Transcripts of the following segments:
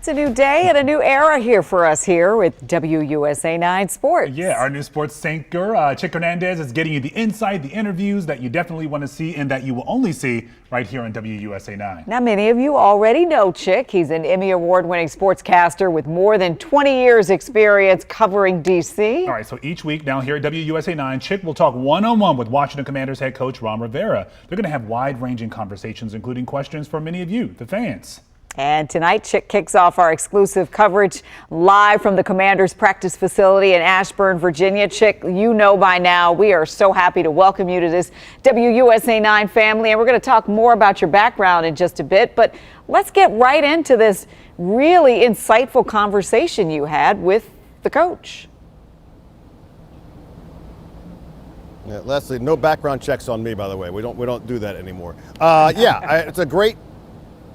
It's a new day and a new era here for us here with WUSA 9 Sports. Yeah, our new sports anchor, Chick Hernandez, is getting you the insight, the interviews that you definitely want to see and that you will only see right here on WUSA 9. Now, many of you already know Chick. He's an Emmy Award-winning sportscaster with more than 20 years experience covering D.C. All right, so each week down here at WUSA 9, Chick will talk one-on-one with Washington Commanders head coach Ron Rivera. They're going to have wide-ranging conversations, including questions for many of you, the fans. And tonight, Chick kicks off our exclusive coverage live from the Commanders practice facility in Ashburn, Virginia. Chick, you know by now, we are so happy to welcome you to this WUSA 9 family. And we're going to talk more about your background in just a bit. But let's get right into this really insightful conversation you had with the coach. Yeah, Leslie, no background checks on me, by the way. We don't do that anymore. It's a great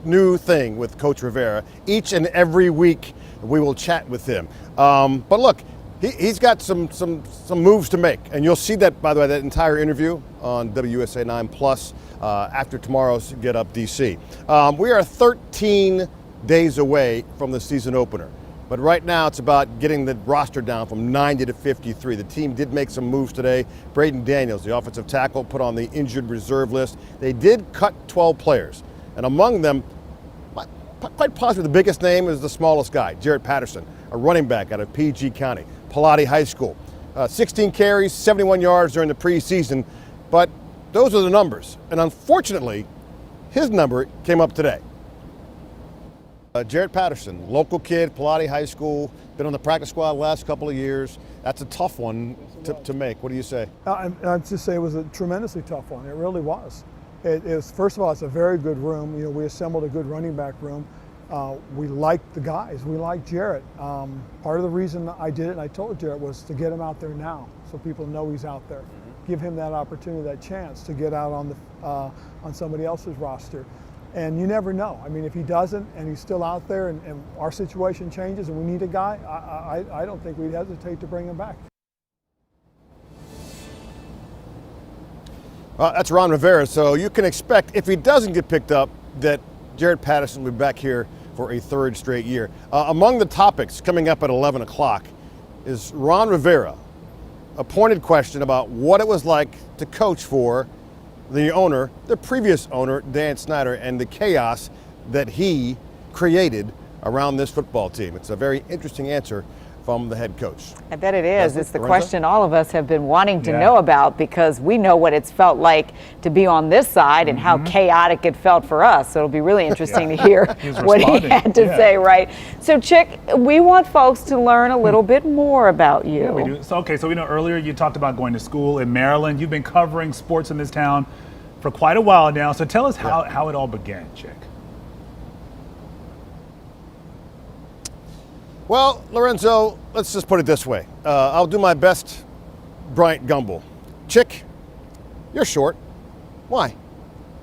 new thing with Coach Rivera. Each and every week we will chat with him. But look, he's got some moves to make, and you'll see that, by the way, that entire interview on WUSA 9 Plus after tomorrow's Get Up DC. We are 13 days away from the season opener. But right now, it's about getting the roster down from 90 to 53. The team did make some moves today. Braden Daniels, the offensive tackle, put on the injured reserve list. They did cut 12 players. And among them, quite possibly the biggest name is the smallest guy, Jared Patterson, a running back out of PG County, Pilate High School. 16 carries, 71 yards during the preseason. But those are the numbers. And unfortunately, his number came up today. Jared Patterson, local kid, Pilate High School, been on the practice squad the last couple of years. That's a tough one to make. What do you say? I'd just say it was a tremendously tough one. It really was. It was, first of all, it's a very good room. You know, we assembled a good running back room. We liked the guys. We liked Jarrett. Part of the reason I did it, and I told Jarrett, was to get him out there now, so people know he's out there. Give him that opportunity, that chance to get out on somebody else's roster. And you never know. I mean, if he doesn't, and he's still out there, and our situation changes, and we need a guy, I don't think we'd hesitate to bring him back. That's Ron Rivera, so you can expect, if he doesn't get picked up, that Jared Patterson will be back here for a third straight year. Among the topics coming up at 11 o'clock is Ron Rivera, a pointed question about what it was like to coach for the owner, the previous owner, Dan Snyder, and the chaos that he created around this football team. It's a very interesting answer from the head coach. I bet it is. It's the question all of us have been wanting to know about, because we know what it's felt like to be on this side and how chaotic it felt for us. So it'll be really interesting to hear what he had to say, right? So, Chick, we want folks to learn a little bit more about you. Yeah, we do. So we know earlier you talked about going to school in Maryland. You've been covering sports in this town for quite a while now. So tell us how it all began, Chick. Well, Lorenzo, let's just put it this way. I'll do my best, Bryant Gumbel. Chick, you're short. Why?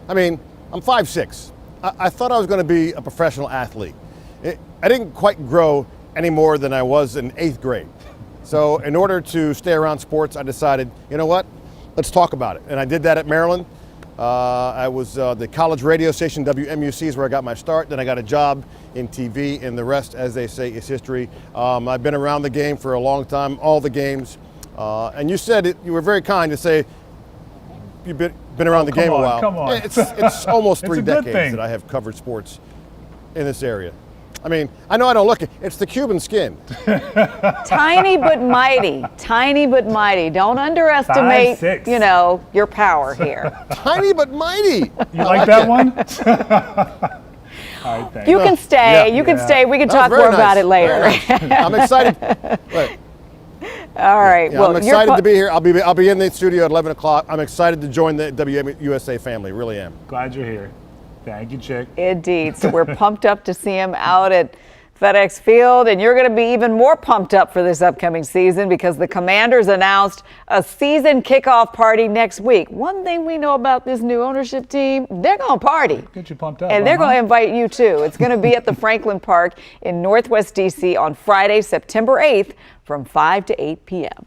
I mean, I'm 5'6". I thought I was going to be a professional athlete. I didn't quite grow any more than I was in 8th grade. So in order to stay around sports, I decided, you know what, let's talk about it. And I did that at Maryland. I was the college radio station, WMUC, is where I got my start. Then I got a job in TV, and the rest, as they say, is history. I've been around the game for a long time, all the games. And you said it, you were very kind to say you've been around the game a while. Come on. It's almost 3 decades that I have covered sports in this area. I mean, I know I don't look it. It's the Cuban skin. Tiny but mighty. Tiny but mighty. Don't underestimate, 5'6". you know, your power here. Tiny but mighty. You like that one? All right, thanks. You can stay. You can stay. We can talk more about it later. I'm excited. Right. All right. Yeah, well, I'm excited to be here. I'll be in the studio at 11 o'clock. I'm excited to join the WUSA family. Really am. Glad you're here. Thank you, Chick. Indeed. So we're pumped up to see him out at FedEx Field, and you're going to be even more pumped up for this upcoming season because the Commanders announced a season kickoff party next week. One thing we know about this new ownership team, they're going to party. Get you pumped up. And they're going to invite you too. It's going to be at the Franklin Park in Northwest DC on Friday, September 8th from 5 to 8 p.m.